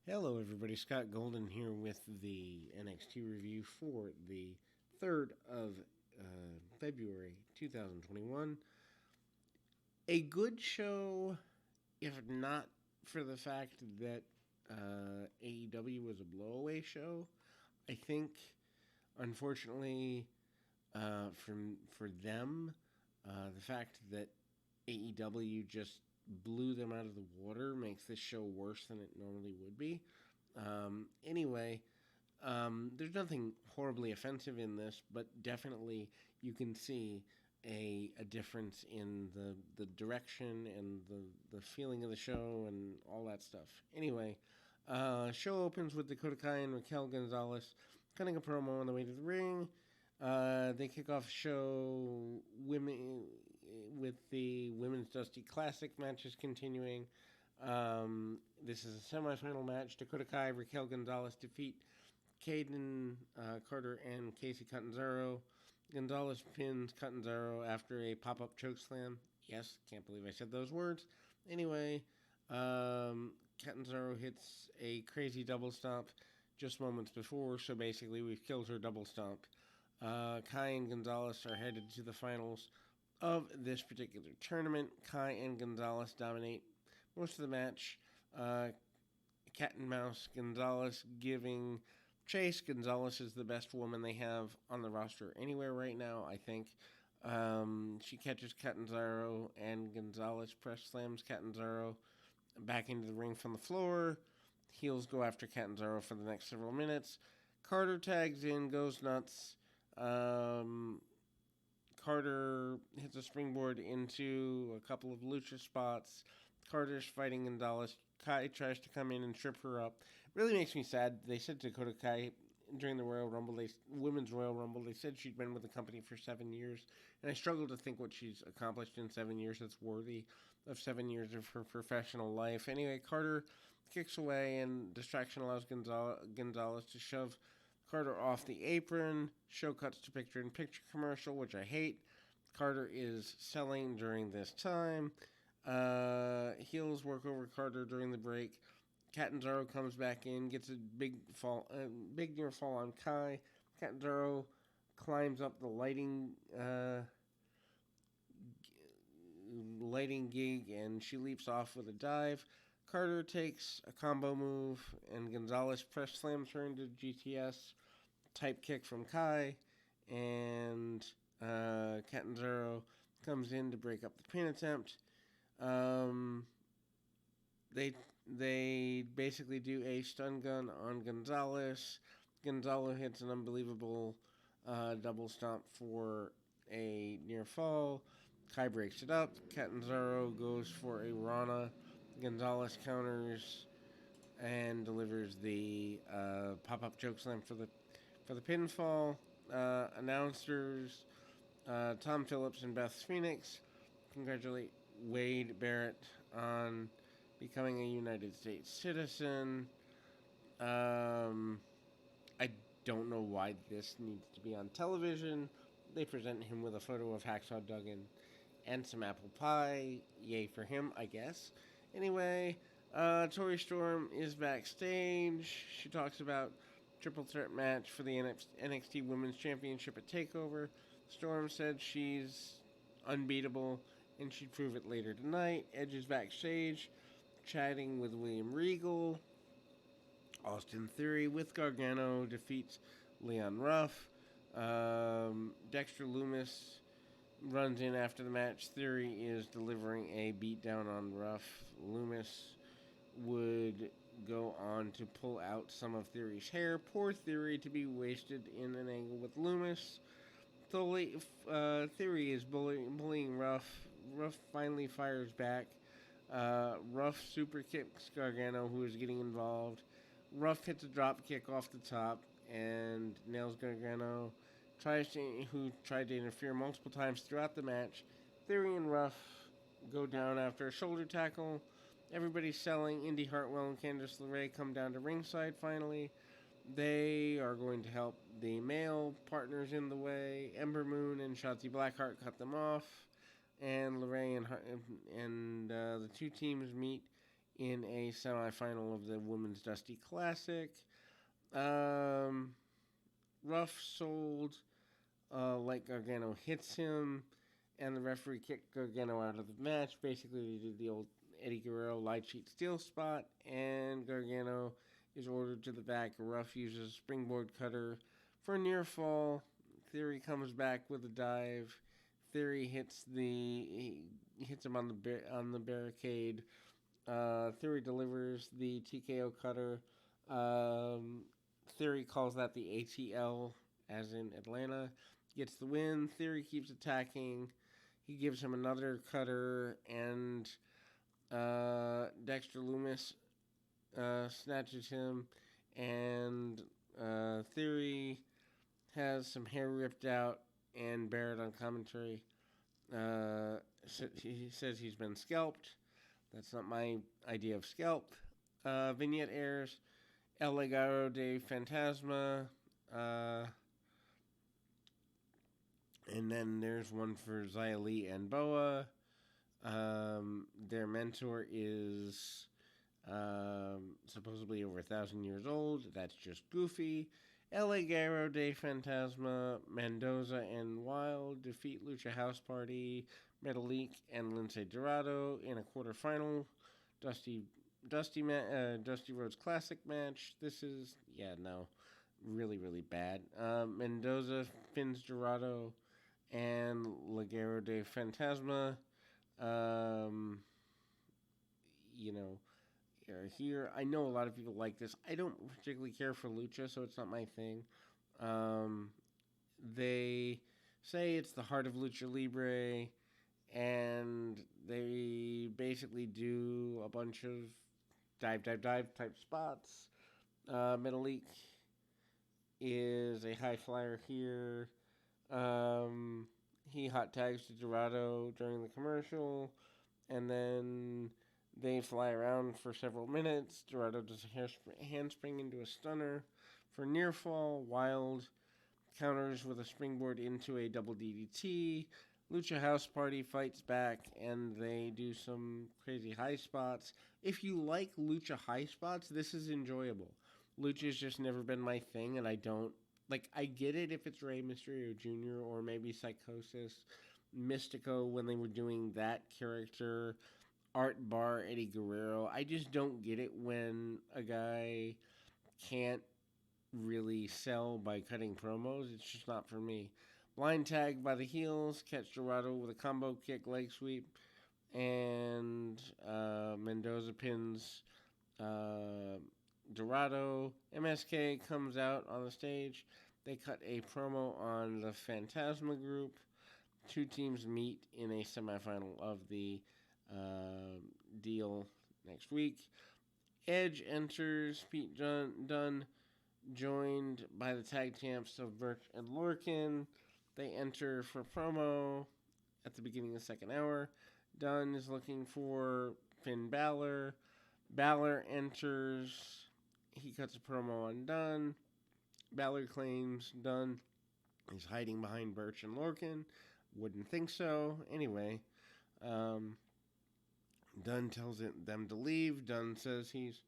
Hello, everybody. Scott Golden here with the NXT review for the 3rd of February 2021. A good show, if not for the fact that AEW was a blowaway show. I think, unfortunately, for them, the fact that AEW just blew them out of the water makes this show worse than it normally would be. Anyway, there's nothing horribly offensive in this, but definitely you can see a difference in the direction and the feeling of the show and all that stuff. Anyway, show opens with Dakota Kai and Raquel Gonzalez cutting a promo on the way to the ring. They kick off the show with the Women's Dusty Classic matches continuing. This is a semifinal match. Dakota Kai, Raquel Gonzalez defeat Caden Carter and Casey Catanzaro. Gonzalez pins Catanzaro after a pop-up chokeslam. Yes, can't believe I said those words. Anyway, Catanzaro hits a crazy double stomp just moments before, so basically we've killed her double stomp. Kai and Gonzalez are headed to the finals of this particular tournament. Kai and Gonzalez dominate most of the match. Cat and mouse, Gonzalez giving chase. Gonzalez is the best woman they have on the roster anywhere right now, I think. She catches Catanzaro, and Gonzalez press slams Catanzaro back into the ring from the floor. Heels go after Catanzaro for the next several minutes. Carter tags in, goes nuts. Carter hits a springboard into a couple of lucha spots. Carter's fighting Gonzalez. Kai tries to come in and trip her up. It really makes me sad. They said Dakota Kai during the Royal Rumble, Women's Royal Rumble, they said she'd been with the company for 7 years, and I struggle to think what she's accomplished in 7 years that's worthy of 7 years of her professional life. Anyway, Carter kicks away, and distraction allows Gonzalez to shove Carter off the apron. Show cuts to picture-in-picture commercial, which I hate. Carter is selling during this time. Heels work over Carter during the break. Catanzaro comes back in, gets a big near fall on Kai. Catanzaro climbs up the lighting gig, and she leaps off with a dive. Carter takes a combo move, and Gonzalez press slams her into GTS. Type kick from Kai, and Catanzaro comes in to break up the pin attempt. They basically do a stun gun on Gonzalez. Gonzalez hits an unbelievable double stomp for a near fall. Kai breaks it up. Catanzaro goes for a Rana. Gonzalez counters and delivers the pop-up chokeslam for the pinfall. Announcers Tom Phillips and Beth Phoenix congratulate Wade Barrett on becoming a United States citizen. I don't know why this needs to be on television. They present him with a photo of Hacksaw Duggan and some apple pie. Yay for him, I guess. Anyway, Tori Storm is backstage. She talks about triple threat match for the NXT Women's Championship at TakeOver. Storm said she's unbeatable and she'd prove it later tonight. Edge is backstage, chatting with William Regal. Austin Theory with Gargano defeats Leon Ruff. Dexter Loomis runs in after the match. Theory is delivering a beatdown on Ruff. Loomis would go on to pull out some of Theory's hair. Poor Theory to be wasted in an angle with Loomis. Theory is bullying Ruff. Ruff finally fires back. Ruff super kicks Gargano, who is getting involved. Ruff hits a drop kick off the top and nails Gargano, who tried to interfere multiple times throughout the match. Theory and Ruff go down after a shoulder tackle. Everybody's selling. Indy Hartwell and Candice LeRae come down to ringside finally. They are going to help the male partners in the way. Ember Moon and Shotzi Blackheart cut them off. And LeRae and the two teams meet in a semifinal of the Women's Dusty Classic. Um, Ruff sold like Gargano hits him, and the referee kicked Gargano out of the match. Basically, they did the old Eddie Guerrero light sheet steel spot, and Gargano is ordered to the back. Ruff uses a springboard cutter for a near fall. Theory comes back with a dive. Theory hits him on the barricade. Theory delivers the TKO cutter. Um, Theory calls that the ATL, as in Atlanta. Gets the win. Theory keeps attacking. He gives him another cutter, and Dexter Loomis snatches him, and Theory has some hair ripped out, and Barrett on commentary he says he's been scalped. That's not my idea of scalp. Vignette airs. El Legado de Fantasma. And then there's one for Xia Li and Boa. Their mentor is supposedly over 1,000 years old. That's just goofy. El Legado de Fantasma, Mendoza, and Wild defeat Lucha House Party, Metalik, and Lince Dorado in a quarterfinal. Dusty Rhodes Classic match. This is, really, really bad. Mendoza pins Dorado and Legado de Fantasma. Here, I know a lot of people like this. I don't particularly care for Lucha, so it's not my thing. They say it's the heart of Lucha Libre, and they basically do a bunch of dive type spots. Metalik is a high flyer here. He hot tags to Dorado during the commercial, and then they fly around for several minutes. Dorado does a handspring into a stunner for near fall. Wild counters with a springboard into a double DDT. Lucha House Party fights back, and they do some crazy high spots. If you like Lucha high spots, this is enjoyable. Lucha's just never been my thing, and I don't... I get it if it's Rey Mysterio Jr. or maybe Psychosis, Mystico when they were doing that character, Art Bar, Eddie Guerrero. I just don't get it when a guy can't really sell by cutting promos. It's just not for me. Blind tag by the heels, catch Dorado with a combo kick, leg sweep, and Mendoza pins Dorado. MSK comes out on the stage. They cut a promo on the Phantasma group. Two teams meet in a semifinal of the deal next week. Edge enters. Pete Dunne joined by the tag champs of Burch and Lorcan. They enter for promo at the beginning of the second hour. Dunne is looking for Finn Balor. Balor enters. He cuts a promo on Dunne. Balor claims Dunne is hiding behind Burch and Lorcan. Wouldn't think so. Anyway, Dunne tells them to leave. Dunne says he's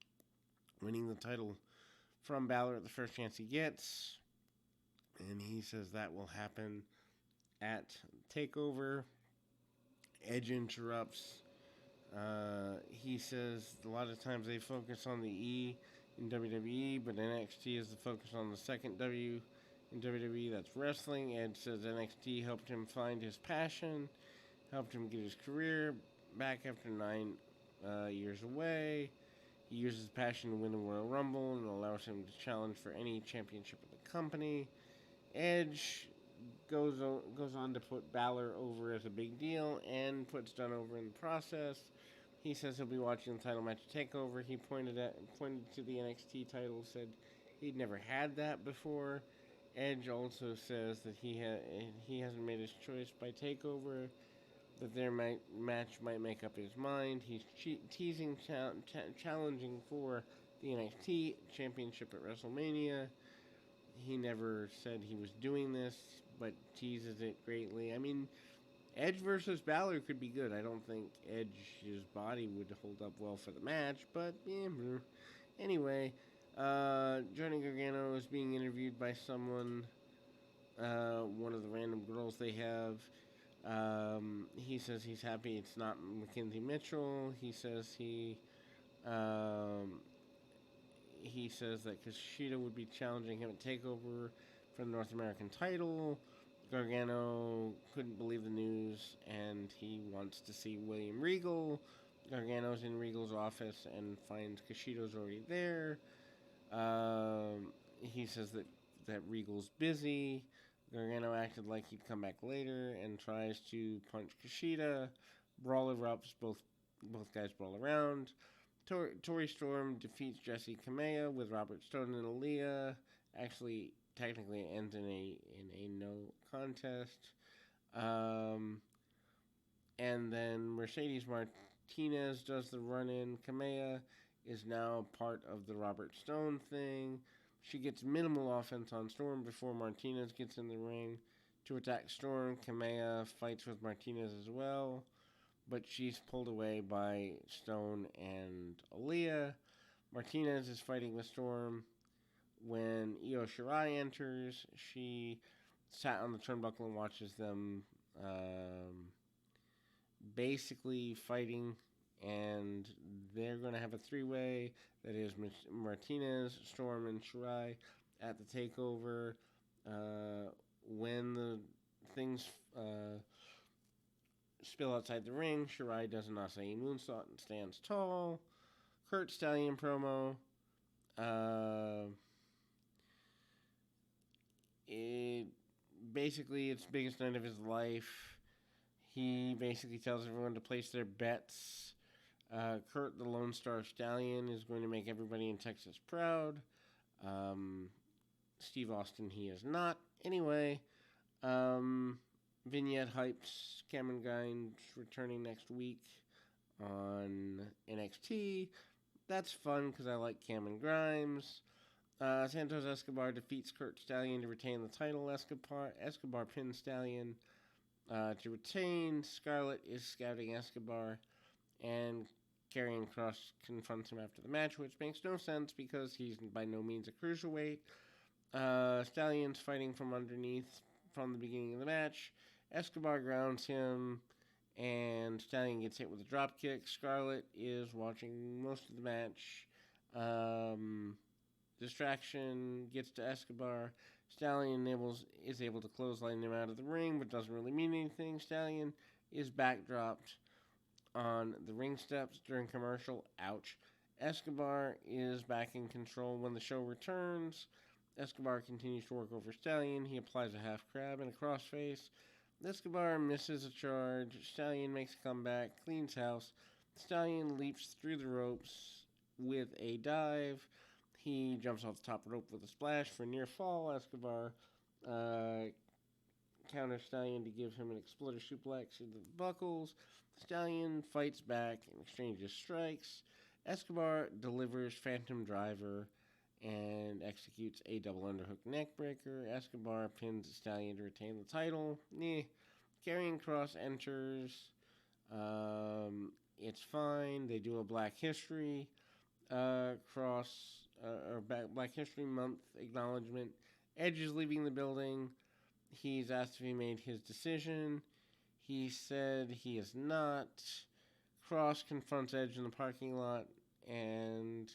winning the title from Balor at the first chance he gets. And he says that will happen at TakeOver. Edge interrupts. He says a lot of times they focus on the E in WWE, but NXT is the focus on the second W in WWE. That's wrestling. Edge says NXT helped him find his passion, helped him get his career back after 9 years away. He uses passion to win the Royal Rumble and allows him to challenge for any championship of the company. Edge goes on to put Balor over as a big deal and puts Dunne over in the process. He says he'll be watching the title match TakeOver. He pointed to the NXT title, said he'd never had that before. Edge also says that he hasn't made his choice by TakeOver, that their match might make up his mind. He's teasing challenging for the NXT Championship at WrestleMania. He never said he was doing this, but teases it greatly. I mean, Edge versus Balor could be good. I don't think Edge's body would hold up well for the match, but yeah. Anyway, Johnny Gargano is being interviewed by someone, one of the random girls they have. He says he's happy it's not Mackenzie Mitchell. Um, he says that Kushida would be challenging him at Takeover for the North American title. Gargano couldn't believe the news, and he wants to see William Regal. Gargano's in Regal's office and finds Kushida's already there. He says that Regal's busy. Gargano acted like he'd come back later and tries to punch Kushida. Brawl erupts. Both guys brawl around. Tori Storm defeats Jessi Kamea with Robert Stone and Aaliyah. Actually, technically, it ends in a no contest. And then Mercedes Martinez does the run-in. Kamea is now part of the Robert Stone thing. She gets minimal offense on Storm before Martinez gets in the ring to attack Storm. Kamea fights with Martinez as well, but she's pulled away by Stone and Aaliyah. Martinez is fighting with Storm. When Io Shirai enters, she sat on the turnbuckle and watches them basically fighting, and they're going to have a three-way. That is Martinez, Storm, and Shirai at the takeover. When the things spill outside the ring, Shirai does an Asai moonsault and stands tall. Kurt Stallion promo. Basically, it's the biggest night of his life. He basically tells everyone to place their bets. Kurt, the Lone Star Stallion, is going to make everybody in Texas proud. Steve Austin, he is not. Anyway, Vignette hypes Cameron Grimes returning next week on NXT. That's fun because I like Cameron Grimes. Santos Escobar defeats Kurt Stallion to retain the title. Escobar pins Stallion to retain. Scarlett is scouting Escobar, and Karrion Kross confronts him after the match, which makes no sense because he's by no means a cruiserweight. Stallion's fighting from underneath from the beginning of the match. Escobar grounds him, and Stallion gets hit with a dropkick. Scarlett is watching most of the match. Distraction gets to Escobar. Stallion is able to clothesline him out of the ring, but doesn't really mean anything. Stallion is backdropped on the ring steps during commercial. Ouch. Escobar is back in control when the show returns. Escobar continues to work over Stallion. He applies a half crab and a crossface. Escobar misses a charge. Stallion makes a comeback, cleans house. Stallion leaps through the ropes with a dive. He jumps off the top rope with a splash for near fall. Escobar counters Stallion to give him an exploder suplex into the buckles. Stallion fights back and exchanges strikes. Escobar delivers Phantom Driver and executes a double underhook neckbreaker. Escobar pins Stallion to retain the title. Karrion Kross enters. It's fine. They do a Black History Black History Month acknowledgement. Edge is leaving the building. He's asked if he made his decision. He said he is not. Kross confronts Edge in the parking lot, and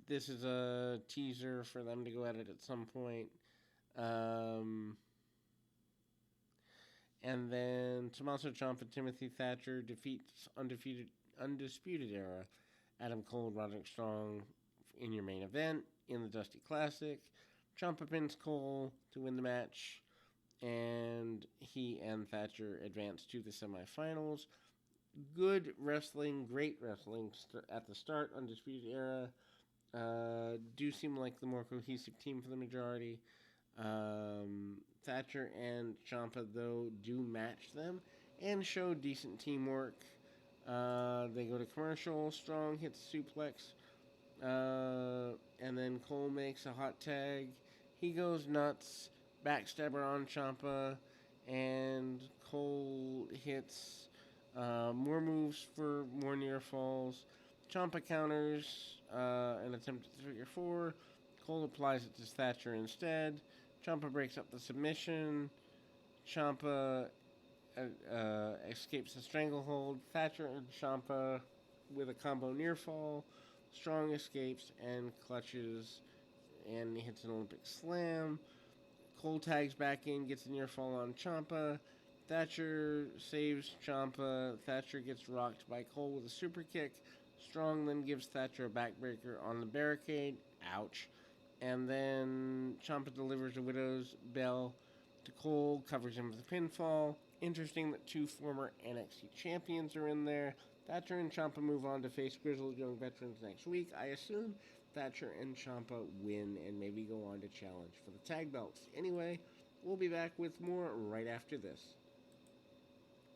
this is a teaser for them to go at it at some point. And then Tommaso Ciampa, Timothy Thatcher defeats Undisputed Era, Adam Cole, Roderick Strong in your main event in the Dusty Classic. Ciampa pins Cole to win the match, and he and Thatcher advance to the semifinals. Good wrestling, great wrestling at the start. Undisputed Era do seem like the more cohesive team for the majority. Thatcher and Ciampa, though, do match them and show decent teamwork. They go to commercial. Strong hits suplex. And then Cole makes a hot tag. He goes nuts, backstabber on Ciampa, and Cole hits more moves for more near falls. Ciampa counters an attempt at the figure four. Cole applies it to Thatcher instead. Ciampa breaks up the submission. Ciampa escapes the stranglehold. Thatcher and Ciampa with a combo near fall. Strong escapes and clutches and hits an Olympic slam. Cole tags back in, gets a near fall on Ciampa. Thatcher saves Ciampa. Thatcher gets rocked by Cole with a super kick. Strong then gives Thatcher a backbreaker on the barricade. Ouch. And then Ciampa delivers a Widow's Bell to Cole, covers him with a pinfall. Interesting that two former NXT champions are in there. Thatcher and Ciampa move on to face Grizzled Young Veterans next week. I assume Thatcher and Ciampa win and maybe go on to challenge for the tag belts. Anyway, we'll be back with more right after this.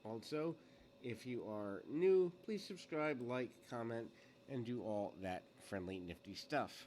Also, if you are new, please subscribe, like, comment, and do all that friendly, nifty stuff.